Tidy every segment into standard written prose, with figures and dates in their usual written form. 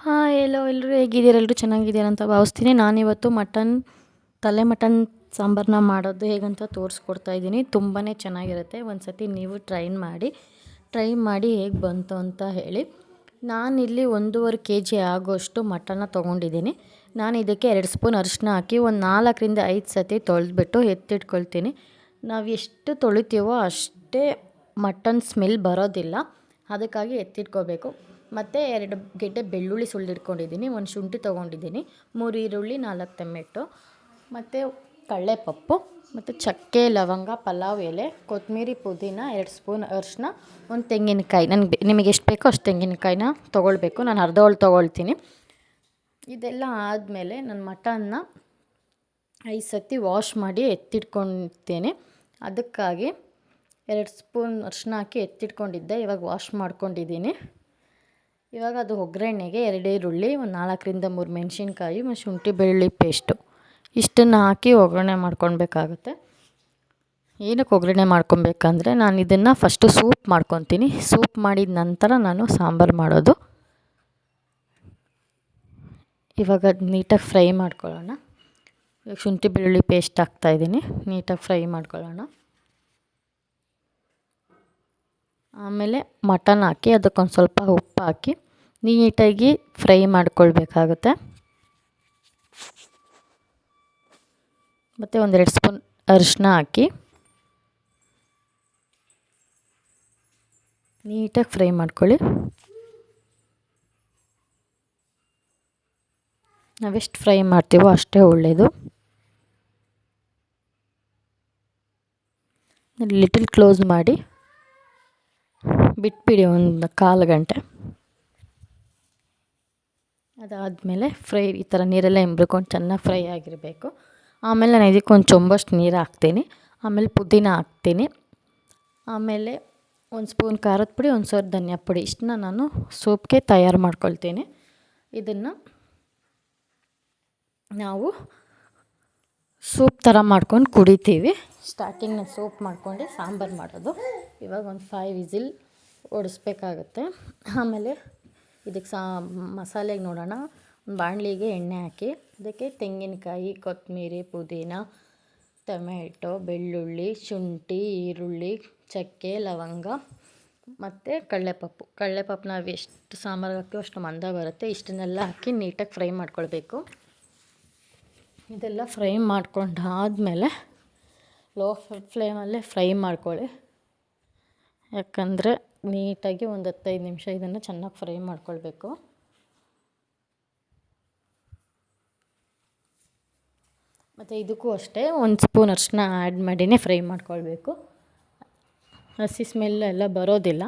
Hi ಎಲ್ಲರೂ ಹೇಗಿದ್ದೀರ? ಎಲ್ಲರೂ ಚೆನ್ನಾಗಿದ್ದೀರ ಅಂತ ಭಾವಿಸ್ತೀನಿ. ನಾನಿವತ್ತು ತಲೆ ಮಟನ್ ಸಾಂಬಾರನ್ನ ಮಾಡೋದು ಹೇಗಂತ ತೋರಿಸ್ಕೊಡ್ತಾ ಇದ್ದೀನಿ. ತುಂಬಾ ಚೆನ್ನಾಗಿರುತ್ತೆ. ಒಂದು ಸತಿ ನೀವು ಟ್ರೈ ಮಾಡಿ ಹೇಗೆ ಬಂತು ಅಂತ ಹೇಳಿ. ನಾನಿಲ್ಲಿ 1.5 kg ಆಗೋಷ್ಟು ಮಟನ್ನ ತೊಗೊಂಡಿದ್ದೀನಿ. ನಾನು ಇದಕ್ಕೆ 2 ಸ್ಪೂನ್ ಅರಿಶಿನ ಹಾಕಿ ಒಂದು 4ರಿಂದ 5 ಸತಿ ತೊಳೆದ್ಬಿಟ್ಟು ಎತ್ತಿಟ್ಕೊಳ್ತೀನಿ. ನಾವು ಎಷ್ಟು ತೊಳಿತೀವೋ ಅಷ್ಟೇ ಮಟನ್ ಸ್ಮೆಲ್ ಬರೋದಿಲ್ಲ, ಅದಕ್ಕಾಗಿ ಎತ್ತಿಟ್ಕೋಬೇಕು. ಮತ್ತು 2 ಗೆಡ್ಡೆ ಬೆಳ್ಳುಳ್ಳಿ ಸುಲಿದಿಟ್ಕೊಂಡಿದ್ದೀನಿ, ಒಂದು ಶುಂಠಿ ತೊಗೊಂಡಿದ್ದೀನಿ, 3 ಈರುಳ್ಳಿ, 4 ಟೊಮೆಟೊ, ಮತ್ತು ಕಡಲೆಪಪ್ಪು, ಮತ್ತು ಚಕ್ಕೆ, ಲವಂಗ, ಪಲಾವ್ ಎಲೆ, ಕೊತ್ತಂಬರಿ, ಪುದೀನ, 2 ಸ್ಪೂನ್ ಅರಿಶಿನ, ಒಂದು ತೆಂಗಿನಕಾಯಿ. ನಿಮಗೆ ಎಷ್ಟು ಬೇಕೋ ಅಷ್ಟು ತೆಂಗಿನಕಾಯಿನ ತೊಗೊಳ್ಬೇಕು. ನಾನು ಅರ್ಧ ಹೋಳು ತೊಗೊಳ್ತೀನಿ. ಇದೆಲ್ಲ ಆದಮೇಲೆ ನಾನು ಮಟನ್ನ 5 ಸತಿ ವಾಶ್ ಮಾಡಿ ಎತ್ತಿಟ್ಕೊಳ್ತೇನೆ. ಅದಕ್ಕಾಗಿ 2 ಸ್ಪೂನ್ ಅರಿಶಿನ ಹಾಕಿ ಎತ್ತಿಟ್ಕೊಂಡಿದ್ದೆ. ಇವಾಗ ವಾಶ್ ಮಾಡ್ಕೊಂಡಿದ್ದೀನಿ. ಇವಾಗ ಅದು ಒಗ್ಗರಣೆಗೆ 2 ಈರುಳ್ಳಿ, ಒಂದು 4ರಿಂದ 3 ಮೆಣಸಿನ್ಕಾಯಿ, ಮತ್ತು ಶುಂಠಿ ಬೆಳ್ಳುಳ್ಳಿ ಪೇಸ್ಟು ಇಷ್ಟನ್ನು ಹಾಕಿ ಒಗ್ಗರಣೆ ಮಾಡ್ಕೊಳ್ಬೇಕಾಗುತ್ತೆ. ಏನಕ್ಕೆ ಒಗ್ಗರಣೆ ಮಾಡ್ಕೊಬೇಕಂದ್ರೆ ನಾನು ಇದನ್ನು ಫಸ್ಟು ಸೂಪ್ ಮಾಡ್ಕೊತೀನಿ. ಸೂಪ್ ಮಾಡಿದ ನಂತರ ನಾನು ಸಾಂಬಾರು ಮಾಡೋದು. ಇವಾಗ ನೀಟಾಗಿ ಫ್ರೈ ಮಾಡ್ಕೊಳ್ಳೋಣ. ಇವಾಗ ಶುಂಠಿ ಬೆಳ್ಳುಳ್ಳಿ ಪೇಸ್ಟ್ ಹಾಕ್ತಾಯಿದ್ದೀನಿ, ನೀಟಾಗಿ ಫ್ರೈ ಮಾಡ್ಕೊಳ್ಳೋಣ. ಆಮೇಲೆ ಮಟನ್ ಹಾಕಿ ಅದಕ್ಕೊಂದು ಸ್ವಲ್ಪ ಉಪ್ಪು ಹಾಕಿ ನೀಟಾಗಿ ಫ್ರೈ ಮಾಡ್ಕೊಳ್ಬೇಕಾಗುತ್ತೆ. ಮತ್ತು 1-2 ಸ್ಪೂನ್ ಅರಿಶಿನ ಹಾಕಿ ನೀಟಾಗಿ ಫ್ರೈ ಮಾಡ್ಕೊಳ್ಳಿ. ನಾವೆಷ್ಟು ಫ್ರೈ ಮಾಡ್ತೀವೋ ಅಷ್ಟೇ ಒಳ್ಳೆಯದು. ಲಿಟಲ್ ಕ್ಲೋಸ್ ಮಾಡಿ ಬಿಟ್ಬಿಡಿ ಒಂದು 1/4 ಗಂಟೆ. ಅದಾದಮೇಲೆ ಈ ಥರ ನೀರೆಲ್ಲ ಇಂಬ್ರಿಕೊಂಡು ಚೆನ್ನಾಗಿ ಫ್ರೈ ಆಗಿರಬೇಕು. ಆಮೇಲೆ ನಾನು ಇದಕ್ಕೆ ಒಂದು ಚೊಂಬಷ್ಟು ನೀರು ಹಾಕ್ತೀನಿ. ಆಮೇಲೆ ಪುದೀನ ಹಾಕ್ತೀನಿ. ಆಮೇಲೆ 1 ಸ್ಪೂನ್ ಖಾರದ ಪುಡಿ, 1 ಸ್ವಲ್ಪ ಧನಿಯಾ ಪುಡಿ, ಇಷ್ಟನ್ನ ನಾನು ಸೂಪ್ಗೆ ತಯಾರು ಮಾಡ್ಕೊಳ್ತೀನಿ. ಇದನ್ನು ನಾವು ಸೂಪ್ ಥರ ಮಾಡ್ಕೊಂಡು ಕುಡಿತೀವಿ. ಸ್ಟಾರ್ಟಿಂಗ್ ನಾನು ಸೂಪ್ ಮಾಡ್ಕೊಂಡು ಸಾಂಬಾರು ಮಾಡೋದು. ಇವಾಗ ಒಂದು 5 ವಿಸಿಲ್ ಓಡಿಸ್ಬೇಕಾಗುತ್ತೆ. ಆಮೇಲೆ ಇದಕ್ಕೆ ಮಸಾಲೆಗೆ ನೋಡೋಣ. ಒಂದು ಬಾಣಲಿಗೆ ಎಣ್ಣೆ ಹಾಕಿ ಅದಕ್ಕೆ ತೆಂಗಿನಕಾಯಿ, ಕೊತ್ತಂಬರಿ, ಪುದೀನ, ಟೊಮೆಟೊ, ಬೆಳ್ಳುಳ್ಳಿ, ಶುಂಠಿ, ಈರುಳ್ಳಿ, ಚಕ್ಕೆ, ಲವಂಗ, ಮತ್ತು ಕಡಲೆಪಪ್ಪು ನಾವು ಎಷ್ಟು ಸಾಂಬಾರು ಹಾಕ್ತೀವೋ ಅಷ್ಟು ಮಂದ ಬರುತ್ತೆ. ಇಷ್ಟನ್ನೆಲ್ಲ ಹಾಕಿ ನೀಟಾಗಿ ಫ್ರೈ ಮಾಡ್ಕೊಳ್ಬೇಕು. ಇದೆಲ್ಲ ಫ್ರೈ ಮಾಡ್ಕೊಂಡಾದಮೇಲೆ ಲೋ ಫ್ಲೇಮಲ್ಲೇ ಫ್ರೈ ಮಾಡ್ಕೊಳ್ಳಿ. ಯಾಕಂದರೆ ನೀಟಾಗಿ ಒಂದು 15 ನಿಮಿಷ ಇದನ್ನು ಚೆನ್ನಾಗಿ ಫ್ರೈ ಮಾಡ್ಕೊಳ್ಬೇಕು. ಮತ್ತು ಇದಕ್ಕೂ ಅಷ್ಟೇ 1 ಸ್ಪೂನ್ ಅರಿಶಿನ ಆ್ಯಡ್ ಮಾಡಿನೇ ಫ್ರೈ ಮಾಡ್ಕೊಳ್ಬೇಕು. ಹಸಿ ಸ್ಮೆಲ್ ಎಲ್ಲ ಬರೋದಿಲ್ಲ.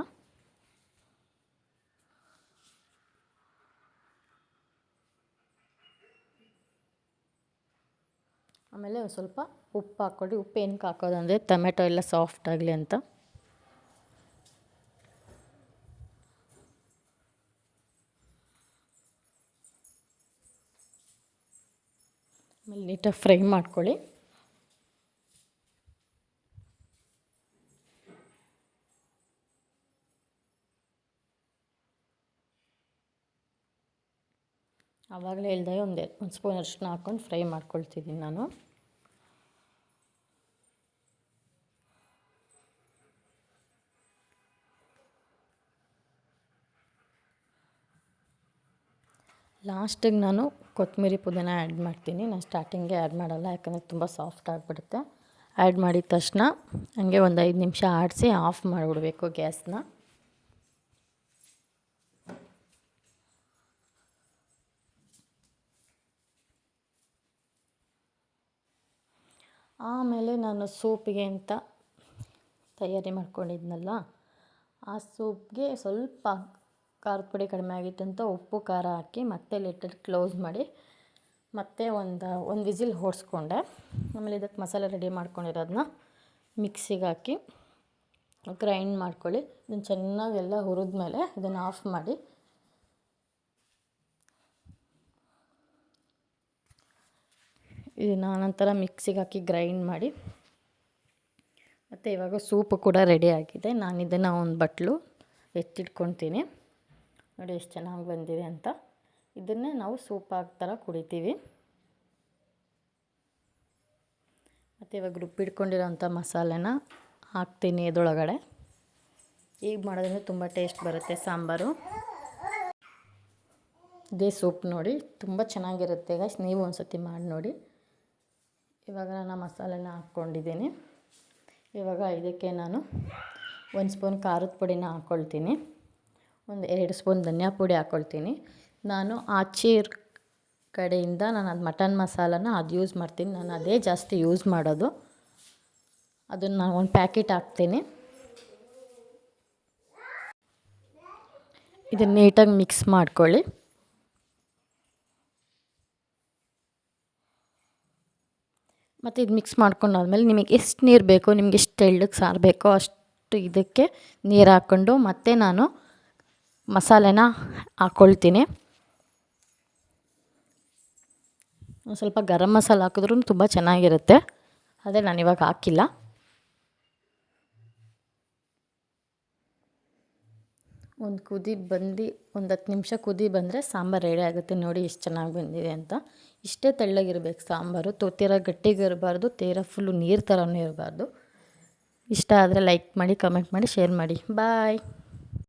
ಆಮೇಲೆ ಒಂದು ಸ್ವಲ್ಪ ಉಪ್ಪು ಹಾಕ್ಕೊಳ್ಳಿ. ಉಪ್ಪು ಏನಕ್ಕೆ ಹಾಕೋದಂದರೆ ಟೊಮೆಟೊ ಎಲ್ಲ ಸಾಫ್ಟ್ ಆಗಲಿ ಅಂತ. ಆಮೇಲೆ ನೀಟಾಗಿ ಫ್ರೈ ಮಾಡ್ಕೊಳ್ಳಿ. ಆವಾಗಲೇ ಹೇಳ್ದಾಗ ಒಂದು ಸ್ಪೂನ್ ಅರಿಶಿನ ಹಾಕ್ಕೊಂಡು ಫ್ರೈ ಮಾಡ್ಕೊಳ್ತಿದ್ದೀನಿ ನಾನು. ಲಾಸ್ಟಿಗೆ ನಾನು ಕೊತ್ತಂಬರಿ ಪುದೀನ ಆ್ಯಡ್ ಮಾಡ್ತೀನಿ. ನಾನು ಸ್ಟಾರ್ಟಿಂಗೇ ಆ್ಯಡ್ ಮಾಡಲ್ಲ, ಯಾಕಂದರೆ ತುಂಬ ಸಾಫ್ಟ್ ಆಗಿಬಿಡುತ್ತೆ. ಆ್ಯಡ್ ಮಾಡಿದ ತಕ್ಷಣ ಹಂಗೆ ಒಂದು 5 ನಿಮಿಷ ಆಡಿಸಿ ಆಫ್ ಮಾಡಿಬಿಡ್ಬೇಕು ಗ್ಯಾಸ್ನ. ಆಮೇಲೆ ನಾನು ಸೂಪಿಗೆ ಅಂತ ತಯಾರಿ ಮಾಡ್ಕೊಂಡಿದ್ನಲ್ಲ, ಆ ಸೂಪ್ಗೆ ಸ್ವಲ್ಪ ಖಾರದ ಪುಡಿ ಕಡಿಮೆ ಆಗಿತ್ತು ಅಂತ ಉಪ್ಪು ಖಾರ ಹಾಕಿ ಮತ್ತೆ ಲಿಟಲ್ ಕ್ಲೋಸ್ ಮಾಡಿ ಮತ್ತೆ ಒಂದು ವಿಸಿಲ್ ಹೊಡೆಸ್ಕೊಂಡೆ. ಆಮೇಲೆ ಇದಕ್ಕೆ ಮಸಾಲೆ ರೆಡಿ ಮಾಡ್ಕೊಂಡಿರೋದನ್ನ ಮಿಕ್ಸಿಗೆ ಹಾಕಿ ಗ್ರೈಂಡ್ ಮಾಡ್ಕೊಳ್ಳಿ. ಇದನ್ನು ಚೆನ್ನಾಗೆಲ್ಲ ಹುರಿದ್ಮೇಲೆ ಇದನ್ನು ಆಫ್ ಮಾಡಿ ಇದನ್ನು ನಂತರ ಮಿಕ್ಸಿಗೆ ಹಾಕಿ ಗ್ರೈಂಡ್ ಮಾಡಿ. ಮತ್ತು ಇವಾಗ ಸೂಪು ಕೂಡ ರೆಡಿ ಆಗಿದೆ. ನಾನು ಇದನ್ನು ಒಂದು ಬಟ್ಲು ಎತ್ತಿಟ್ಕೊತೀನಿ. ನೋಡಿ ಎಷ್ಟು ಚೆನ್ನಾಗಿ ಬಂದಿದೆ ಅಂತ. ಇದನ್ನೇ ನಾವು ಸೂಪ್ ಥರ ಕುಡಿತೀವಿ. ಮತ್ತು ಇವಾಗ ರುಬ್ಬಿಟ್ಕೊಂಡಿರೋಂಥ ಮಸಾಲೆನ ಹಾಕ್ತೀನಿ ಇದರೊಳಗಡೆ. ಈಗ ಮಾಡೋದ್ರಿಂದ ತುಂಬ ಟೇಸ್ಟ್ ಬರುತ್ತೆ ಸಾಂಬಾರು. ಇದೇ ಸೂಪ್ ನೋಡಿ ತುಂಬ ಚೆನ್ನಾಗಿರುತ್ತೆ ಗೈಸ್, ನೀವು ಒಂದು ಸತಿ ಮಾಡಿ ನೋಡಿ. ಇವಾಗ ನಾನು ಮಸಾಲೆನ ಹಾಕ್ಕೊಂಡಿದ್ದೀನಿ. ಇವಾಗ ಇದಕ್ಕೆ ನಾನು 1 ಸ್ಪೂನ್ ಖಾರದ ಪುಡಿನ ಹಾಕ್ಕೊಳ್ತೀನಿ, ಒಂದು 2 ಸ್ಪೂನ್ ಧನಿಯಾ ಪುಡಿ ಹಾಕ್ಕೊಳ್ತೀನಿ. ನಾನು ಆಚೆ ಕಡೆಯಿಂದ ನಾನು ಅದು ಮಟನ್ ಮಸಾಲಾನ ಅದು ಯೂಸ್ ಮಾಡ್ತೀನಿ, ನಾನು ಅದೇ ಜಾಸ್ತಿ ಯೂಸ್ ಮಾಡೋದು. ಅದನ್ನು ನಾನು ಒಂದು ಪ್ಯಾಕೆಟ್ ಹಾಕ್ತೀನಿ. ಇದನ್ನು ನೀಟಾಗಿ ಮಿಕ್ಸ್ ಮಾಡ್ಕೊಳ್ಳಿ. ಮತ್ತು ಇದು ಮಿಕ್ಸ್ ಮಾಡ್ಕೊಂಡಾದ್ಮೇಲೆ ನಿಮಗೆ ಎಷ್ಟು ನೀರು ಬೇಕೋ, ನಿಮಗೆ ಎಷ್ಟು ತೆಳ್ಳಗೆ ಸಾರು ಬೇಕೋ ಅಷ್ಟು ಇದಕ್ಕೆ ನೀರು ಹಾಕ್ಕೊಂಡು ಮತ್ತೆ ನಾನು ಮಸಾಲೆನ ಹಾಕ್ಕೊಳ್ತೀನಿ. ಒಂದು ಸ್ವಲ್ಪ ಗರಂ ಮಸಾಲ ಹಾಕಿದ್ರೂ ತುಂಬ ಚೆನ್ನಾಗಿರುತ್ತೆ, ಅದೇ ನಾನಿವಾಗ ಹಾಕಿಲ್ಲ. ಒಂದು ಕುದಿ ಬಂದು ಒಂದು 10 ನಿಮಿಷ ಕುದಿ ಬಂದರೆ ಸಾಂಬಾರು ರೆಡಿ ಆಗುತ್ತೆ. ನೋಡಿ ಎಷ್ಟು ಚೆನ್ನಾಗಿ ಬಂದಿದೆ ಅಂತ. ಇಷ್ಟೇ ತೆಳ್ಳಗಿರ್ಬೇಕು ಸಾಂಬಾರು, ತೀರ ಗಟ್ಟಿಗೆ ಇರಬಾರ್ದು, ತೀರ ಫುಲ್ಲು ನೀರು ಥರನೂ ಇರಬಾರ್ದು. ಇಷ್ಟ ಆದರೆ ಲೈಕ್ ಮಾಡಿ, ಕಮೆಂಟ್ ಮಾಡಿ, ಶೇರ್ ಮಾಡಿ. ಬಾಯ್.